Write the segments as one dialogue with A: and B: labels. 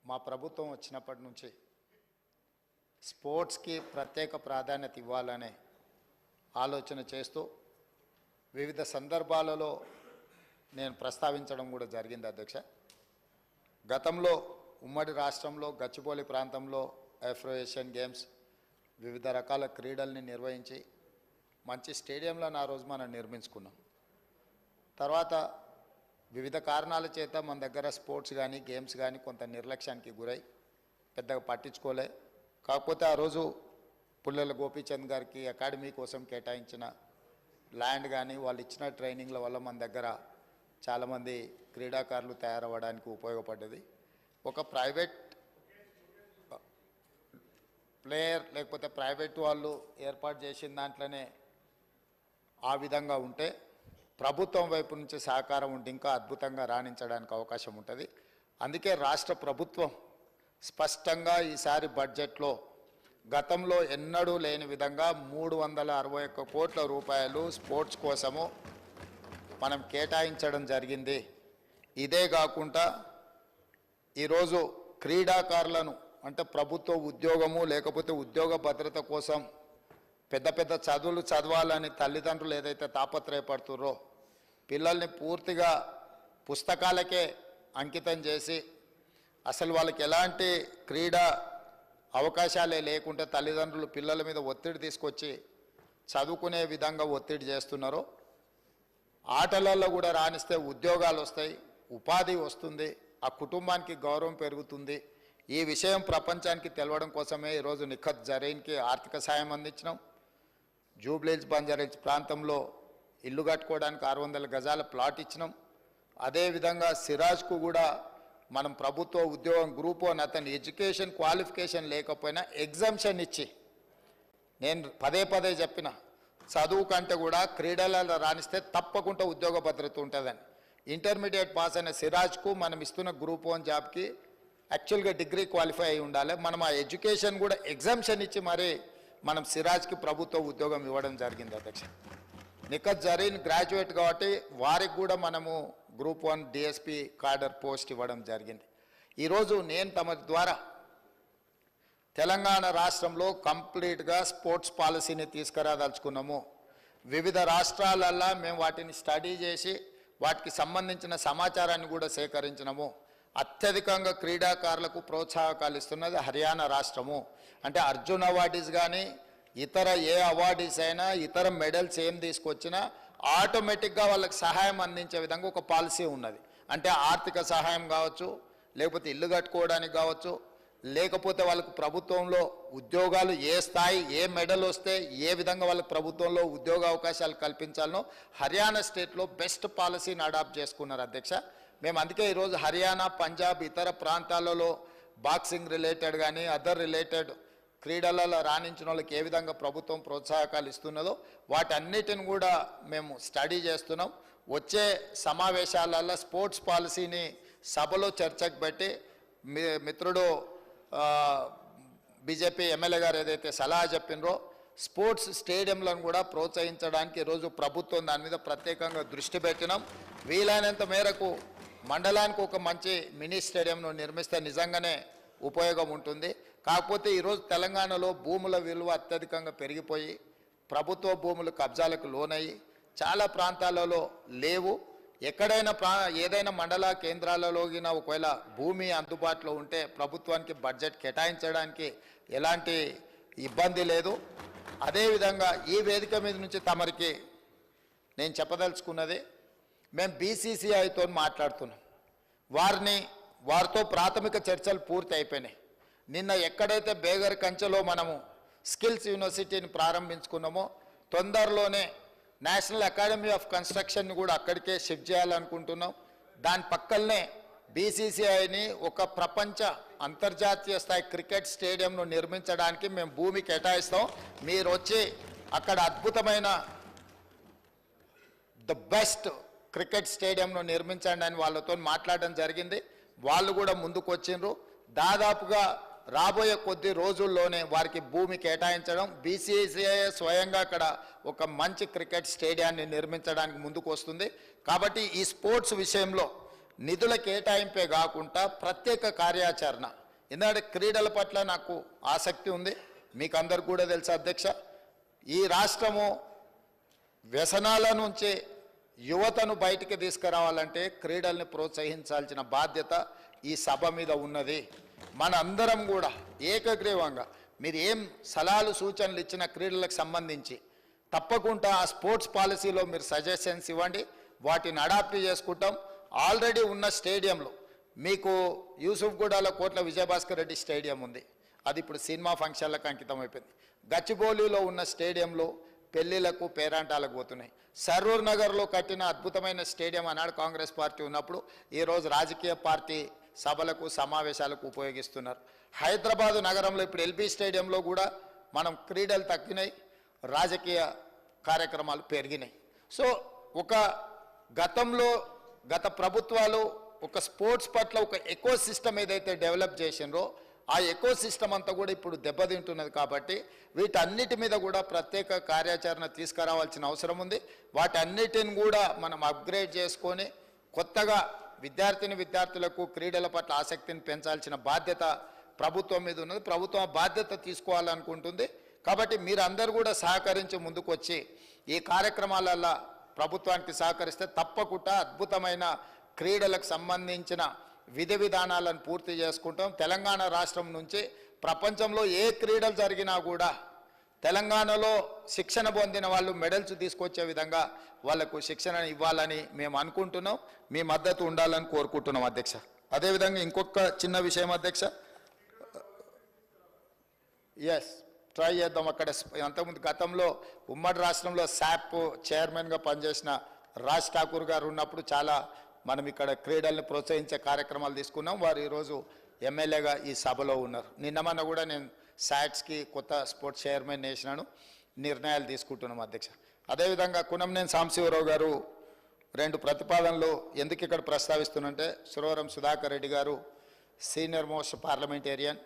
A: మా ప్రభుత్వం వచ్చినప్పటి నుంచి స్పోర్ట్స్కి ప్రత్యేక ప్రాధాన్యత ఇవ్వాలనే ఆలోచన చేస్తూ వివిధ సందర్భాలలో నేను ప్రస్తావించడం కూడా జరిగింది అధ్యక్ష. గతంలో ఉమ్మడి రాష్ట్రంలో గచ్చిబౌలి ప్రాంతంలో ఆఫ్రో ఏషియన్ గేమ్స్ వివిధ రకాల క్రీడల్ని నిర్వహించి మంచి స్టేడియంలను ఆ రోజు మనం నిర్మించుకున్నాం. తర్వాత వివిధ కారణాల చేత మన దగ్గర స్పోర్ట్స్ కానీ గేమ్స్ కానీ కొంత నిర్లక్ష్యానికి గురై పెద్దగా పట్టించుకోలే. కాకపోతే ఆ రోజు పుల్లెల గోపీచంద్ గారికి అకాడమీ కోసం కేటాయించిన ల్యాండ్ కానీ వాళ్ళు ఇచ్చిన ట్రైనింగ్ల వల్ల మన దగ్గర చాలామంది క్రీడాకారులు తయారవ్వడానికి ఉపయోగపడ్డది. ఒక ప్రైవేట్ ప్లేయర్ లేకపోతే ప్రైవేట్ వాళ్ళు ఏర్పాటు చేసిన దాంట్లోనే ఆ విధంగా ఉంటే ప్రభుత్వం వైపు నుంచి సహకారం ఉంటే ఇంకా అద్భుతంగా రాణించడానికి అవకాశం ఉంటుంది. అందుకే రాష్ట్ర ప్రభుత్వం స్పష్టంగా ఈసారి బడ్జెట్లో గతంలో ఎన్నడూ లేని విధంగా 361 కోట్ల రూపాయలు స్పోర్ట్స్ కోసము మనం కేటాయించడం జరిగింది. ఇదే కాకుండా ఈరోజు క్రీడాకారులను అంటే ప్రభుత్వ ఉద్యోగము లేకపోతే ఉద్యోగ భద్రత కోసం పెద్ద పెద్ద చదువులు చదవాలని తల్లిదండ్రులు ఏదైతే తాపత్రయపడుతుర్రో పిల్లల్ని పూర్తిగా పుస్తకాలకే అంకితం చేసి అసలు వాళ్ళకి ఎలాంటి క్రీడా అవకాశాలే లేకుంటే తల్లిదండ్రులు పిల్లల మీద ఒత్తిడి తీసుకొచ్చి చదువుకునే విధంగా ఒత్తిడి చేస్తున్నారో ఆటలలో కూడా రాణిస్తే ఉద్యోగాలు వస్తాయి, ఉపాధి వస్తుంది, ఆ కుటుంబానికి గౌరవం పెరుగుతుంది. ఈ విషయం ప్రపంచానికి తెలవడం కోసమే ఈరోజు నిఖత్ జరీన్కి ఆర్థిక సాయం అందించినాం. జూబ్లీహిల్స్ బంజారాహిల్స్ ప్రాంతంలో ఇల్లు కట్టుకోవడానికి 600 గజాల ప్లాట్ ఇచ్చినాం. అదేవిధంగా సిరాజ్కు కూడా మనం ప్రభుత్వ ఉద్యోగం గ్రూప్ 1 అతని ఎడ్యుకేషన్ క్వాలిఫికేషన్ లేకపోయినా ఎగ్జామ్షన్ ఇచ్చి నేను పదే చెప్పిన చదువు కంటే కూడా క్రీడలలో రాణిస్తే తప్పకుండా ఉద్యోగ భద్రత ఉంటుందని. ఇంటర్మీడియట్ పాస్ అయిన సిరాజ్కు మనం ఇస్తున్న గ్రూప్ 1 జాబ్కి యాక్చువల్గా డిగ్రీ క్వాలిఫై అయి ఉండాలి. మనం ఆ ఎడ్యుకేషన్ కూడా ఎగ్జామ్షన్ ఇచ్చి మరి మనం సిరాజ్కి ప్రభుత్వ ఉద్యోగం ఇవ్వడం జరిగింది అధ్యక్ష. నిఖత్ జరీన్ గ్రాడ్యుయేట్ కాబట్టి వారికి కూడా మనము గ్రూప్ 1 డిఎస్పి కార్డర్ పోస్ట్ ఇవ్వడం జరిగింది. ఈరోజు నేను తమ ద్వారా తెలంగాణ రాష్ట్రంలో కంప్లీట్గా స్పోర్ట్స్ పాలసీని తీసుకురాదలుచుకున్నాము. వివిధ రాష్ట్రాలల్లో మేము వాటిని స్టడీ చేసి వాటికి సంబంధించిన సమాచారాన్ని కూడా సేకరించినాము. అత్యధికంగా క్రీడాకారులకు ప్రోత్సాహకాలు ఇస్తున్నది హర్యానా రాష్ట్రము. అంటే అర్జున్ అవార్డీస్ కానీ ఇతర ఏ అవార్డీస్ అయినా ఇతర మెడల్స్ ఏం తీసుకొచ్చినా ఆటోమేటిక్గా వాళ్ళకి సహాయం అందించే విధంగా ఒక పాలసీ ఉన్నది. అంటే ఆర్థిక సహాయం కావచ్చు, లేకపోతే ఇల్లు కట్టుకోవడానికి కావచ్చు, లేకపోతే వాళ్ళకు ప్రభుత్వంలో ఉద్యోగాలు ఏ స్థాయి ఏ మెడల్ వస్తే ఏ విధంగా వాళ్ళకి ప్రభుత్వంలో ఉద్యోగ అవకాశాలు కల్పించాలనో హర్యానా స్టేట్లో బెస్ట్ పాలసీని అడాప్ట్ చేసుకున్నారు అధ్యక్ష. మేము అందుకే ఈరోజు హర్యానా, పంజాబ్ ఇతర ప్రాంతాలలో బాక్సింగ్ రిలేటెడ్ కానీ అదర్ రిలేటెడ్ క్రీడలలో రాణించిన వాళ్ళకి ఏ విధంగా ప్రభుత్వం ప్రోత్సాహకాలు ఇస్తున్నదో వాటన్నిటిని కూడా మేము స్టడీ చేస్తున్నాం. వచ్చే సమావేశాలలో స్పోర్ట్స్ పాలసీని సభలో చర్చకు పెట్టి మిత్రుడు బీజేపీ ఎమ్మెల్యే గారు ఏదైతే సలహా చెప్పినరో స్పోర్ట్స్ స్టేడియంలను కూడా ప్రోత్సహించడానికి ఈరోజు ప్రభుత్వం దాని మీద ప్రత్యేకంగా దృష్టి పెట్టినాం. వీలైనంత మేరకు మండలానికి ఒక మంచి మినీ స్టేడియంను నిర్మిస్తే నిజంగానే ఉపయోగం ఉంటుంది. కాకపోతే ఈరోజు తెలంగాణలో భూముల విలువ అత్యధికంగా పెరిగిపోయి ప్రభుత్వ భూములు కబ్జాలకు లోనయ్యి చాలా ప్రాంతాలలో లేవు. ఎక్కడైనా ఏదైనా మండల కేంద్రాలలో ఒకవేళ భూమి అందుబాటులో ఉంటే ప్రభుత్వానికి బడ్జెట్ కేటాయించడానికి ఎలాంటి ఇబ్బంది లేదు. అదేవిధంగా ఈ వేదిక మీద నుంచి తమరికి నేను చెప్పదలుచుకున్నది, మేము బీసీసీఐతో మాట్లాడుతున్నాం. వారితో ప్రాథమిక చర్చలు పూర్తి అయిపోయినాయి. నిన్న ఎక్కడైతే బేగర్ కంచెలో మనము స్కిల్స్ యూనివర్సిటీని ప్రారంభించుకున్నామో తొందరలోనే నేషనల్ అకాడమీ ఆఫ్ కన్స్ట్రక్షన్ని కూడా అక్కడికే షిఫ్ట్ చేయాలనుకుంటున్నాం. దాని పక్కనే బీసీసీఐని ఒక ప్రపంచ అంతర్జాతీయ స్థాయి క్రికెట్ స్టేడియంను నిర్మించడానికి మేము భూమి కేటాయిస్తాం. మీరు వచ్చి అక్కడ అద్భుతమైన ద బెస్ట్ క్రికెట్ స్టేడియంను నిర్మించండి అని వాళ్ళతో మాట్లాడడం జరిగింది. వాళ్ళు కూడా ముందుకు వచ్చిండ్రు. దాదాపుగా రాబోయే కొద్ది రోజుల్లోనే వారికి భూమి కేటాయించడం, బీసీసీఐ స్వయంగా అక్కడ ఒక మంచి క్రికెట్ స్టేడియాన్ని నిర్మించడానికి ముందుకు వస్తుంది. కాబట్టి ఈ స్పోర్ట్స్ విషయంలో నిధుల కేటాయింపే కాకుండా ప్రత్యేక కార్యాచరణ, ఎందుకంటే క్రీడల పట్ల నాకు ఆసక్తి ఉంది, మీకు అందరు కూడా తెలుసు అధ్యక్ష. ఈ రాష్ట్రము వ్యసనాల నుంచి యువతను బయటికి తీసుకురావాలంటే క్రీడల్ని ప్రోత్సహించాల్సిన బాధ్యత ఈ సభ మీద ఉన్నది. మన అందరం కూడా ఏకగ్రీవంగా మీరు ఏం సలహాలు సూచనలు ఇచ్చిన క్రీడలకు సంబంధించి తప్పకుండా ఆ స్పోర్ట్స్ పాలసీలో మీరు సజెషన్స్ ఇవ్వండి, వాటిని అడాప్ట్ చేసుకుంటాం. ఆల్రెడీ ఉన్న స్టేడియంలో మీకు యూసుఫ్గూడలో కోట్ల విజయభాస్కర్ రెడ్డి స్టేడియం ఉంది, అది ఇప్పుడు సినిమా ఫంక్షన్లకు అంకితం అయిపోయింది. గచ్చిబౌలిలో ఉన్న స్టేడియంలో పెళ్లిళ్లకు పేరాంటాలకు పోతున్నాయి. సరూర్ నగర్లో కట్టిన అద్భుతమైన స్టేడియం ఆనాడు కాంగ్రెస్ పార్టీ ఉన్నప్పుడు ఈరోజు రాజకీయ పార్టీ సభలకు సమావేశాలకు ఉపయోగిస్తున్నారు. హైదరాబాదు నగరంలో ఇప్పుడు ఎల్బీ స్టేడియంలో కూడా మనం క్రీడలు తగ్గినాయి, రాజకీయ కార్యక్రమాలు పెరిగినాయి. సో ఒక గతంలో గత ప్రభుత్వాలు ఒక స్పోర్ట్స్ పట్ల ఒక ఎకో సిస్టమ్ ఏదైతే డెవలప్ చేసినరో ఆ ఎకో సిస్టమ్ అంతా కూడా ఇప్పుడు దెబ్బతింటున్నది. కాబట్టి వీటన్నిటి మీద కూడా ప్రత్యేక కార్యాచరణ తీసుకురావాల్సిన అవసరం ఉంది. వాటన్నిటిని కూడా మనం అప్గ్రేడ్ చేసుకొని కొత్తగా విద్యార్థులకు క్రీడల పట్ల ఆసక్తిని పెంచాల్సిన బాధ్యత ప్రభుత్వం మీద ఉన్నది. ప్రభుత్వం బాధ్యత తీసుకోవాలనుకుంటుంది. కాబట్టి మీరందరూ కూడా సహకరించి ముందుకు వచ్చి ఈ కార్యక్రమాలలో ప్రభుత్వానికి సహకరిస్తే తప్పకుండా అద్భుతమైన క్రీడలకు సంబంధించిన విధి విధానాలను పూర్తి చేసుకుంటాం. తెలంగాణ రాష్ట్రం నుంచి ప్రపంచంలో ఏ క్రీడలు జరిగినా కూడా తెలంగాణలో శిక్షణ పొందిన వాళ్ళు మెడల్స్ తీసుకొచ్చే విధంగా వాళ్లకు శిక్షణ ఇవ్వాలని మేము అనుకుంటున్నాం. మీ మద్దతు ఉండాలని కోరుకుంటున్నాం అధ్యక్ష. అదేవిధంగా ఇంకొక చిన్న విషయం అధ్యక్ష, ఎస్ ట్రై చేద్దాం. అక్కడ అంతకుముందు గతంలో ఉమ్మడి రాష్ట్రంలో శాప్ చైర్మన్గా పనిచేసిన రాజ్ ఠాకూర్ గారు ఉన్నప్పుడు చాలా మనం ఇక్కడ క్రీడల్ని ప్రోత్సహించే కార్యక్రమాలు తీసుకున్నాం. వారు ఈరోజు ఎమ్మెల్యేగా ఈ సభలో ఉన్నారు. నిన్నమన్న కూడా నేను శాట్స్కి కొత్త స్పోర్ట్స్ చైర్మన్ వేసినాను, నిర్ణయాలు తీసుకుంటున్నాం అధ్యక్ష. అదేవిధంగా కునంనేని సాంబశివరావు గారు రెండు ప్రతిపాదనలు ఎందుకు ఇక్కడ ప్రస్తావిస్తున్నంటే, సురవరం సుధాకర్ రెడ్డి గారు సీనియర్ మోస్ట్ పార్లమెంటేరియన్,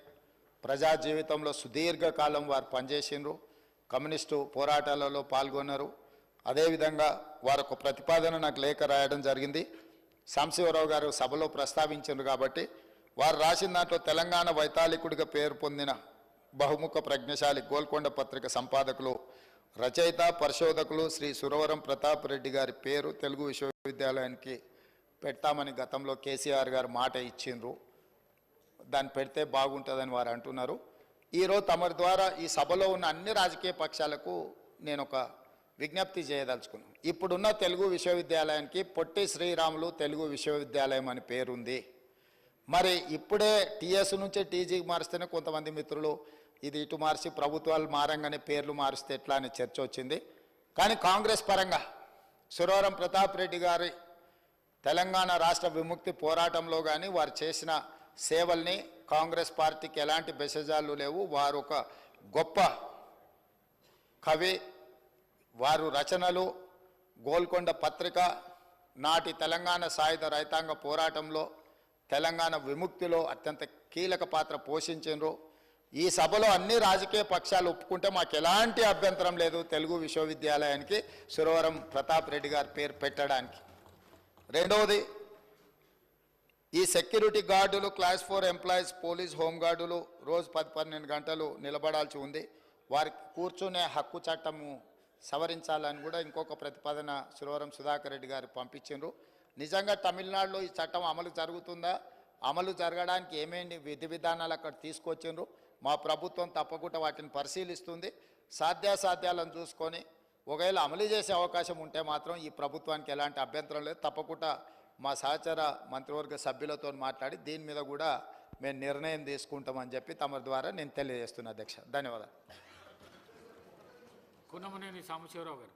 A: ప్రజా జీవితంలో సుదీర్ఘకాలం వారు పనిచేసినారు, కమ్యూనిస్టు పోరాటాలలో పాల్గొన్నారు. అదేవిధంగా వారు ఒక ప్రతిపాదన నాకు లేఖ రాయడం జరిగింది. సాంబశివరావు గారు సభలో ప్రస్తావించారు కాబట్టి వారు రాసిన దాంట్లో తెలంగాణ వైతాళికుడిగా పేరు పొందిన బహుముఖ ప్రజ్ఞశాలి గోల్కొండ పత్రిక సంపాదకులు, రచయిత, పరిశోధకులు శ్రీ సురవరం ప్రతాప్ రెడ్డి గారి పేరు తెలుగు విశ్వవిద్యాలయానికి పెడతామని గతంలో కేసీఆర్ గారు మాట ఇచ్చిండ్రు. దాన్ని పెడితే బాగుంటుందని వారు అంటున్నారు. ఈరోజు తమరి ద్వారా ఈ సభలో ఉన్న అన్ని రాజకీయ పక్షాలకు నేను ఒక విజ్ఞప్తి చేయదలుచుకున్నాను. ఇప్పుడున్న తెలుగు విశ్వవిద్యాలయానికి పొట్టి శ్రీరాములు తెలుగు విశ్వవిద్యాలయం అని పేరుంది. మరి ఇప్పుడే టీఎస్ నుంచి టీజీకి మారిస్తేనే కొంతమంది మిత్రులు ఇది ఇటు మార్చి ప్రభుత్వాలు మారంగానే పేర్లు మారిస్తే ఎట్లా అనే చర్చ వచ్చింది. కానీ కాంగ్రెస్ పరంగా సురవరం ప్రతాప్ రెడ్డి గారి తెలంగాణ రాష్ట్ర విముక్తి పోరాటంలో కానీ వారు చేసిన సేవల్ని కాంగ్రెస్ పార్టీకి ఎలాంటి బెసజాలు లేవు. వారు ఒక గొప్ప కవి, వారు రచనలు, గోల్కొండ పత్రిక నాటి తెలంగాణ సాయుధ రైతాంగ పోరాటంలో తెలంగాణ విముక్తిలో అత్యంత కీలక పాత్ర పోషించారు. ఈ సభలో అన్ని రాజకీయ పక్షాలు ఒప్పుకుంటే మాకు ఎలాంటి అభ్యంతరం లేదు తెలుగు విశ్వవిద్యాలయానికి సురవరం ప్రతాప్ రెడ్డి గారి పేరు పెట్టడానికి. రెండవది, ఈ సెక్యూరిటీ గార్డులు, క్లాస్ 4 ఎంప్లాయీస్, పోలీస్, హోంగార్డులు రోజు 10-12 గంటలు నిలబడాల్సి ఉంది. వారికి కూర్చునే హక్కు చట్టము సవరించాలని కూడా ఇంకొక ప్రతిపాదన సురవరం సుధాకర్ రెడ్డి గారు పంపించారు. నిజంగా తమిళనాడులో ఈ చట్టం అమలు జరుగుతుందా, అమలు జరగడానికి ఏమేమి విధి విధానాలు అక్కడ తీసుకొచ్చిండ్రు, మా ప్రభుత్వం తప్పకుండా వాటిని పరిశీలిస్తుంది. సాధ్యాసాధ్యాలను చూసుకొని ఒకవేళ అమలు చేసే అవకాశం ఉంటే మాత్రం ఈ ప్రభుత్వానికి ఎలాంటి అభ్యంతరం లేదు. తప్పకుండా మా సహచర మంత్రివర్గ సభ్యులతో మాట్లాడి దీని మీద కూడా మేము నిర్ణయం తీసుకుంటామని చెప్పి తమ ద్వారా నేను తెలియజేస్తున్నా అధ్యక్ష. ధన్యవాదాలు.
B: కున్నమనేని సాంబశివరావు గారు.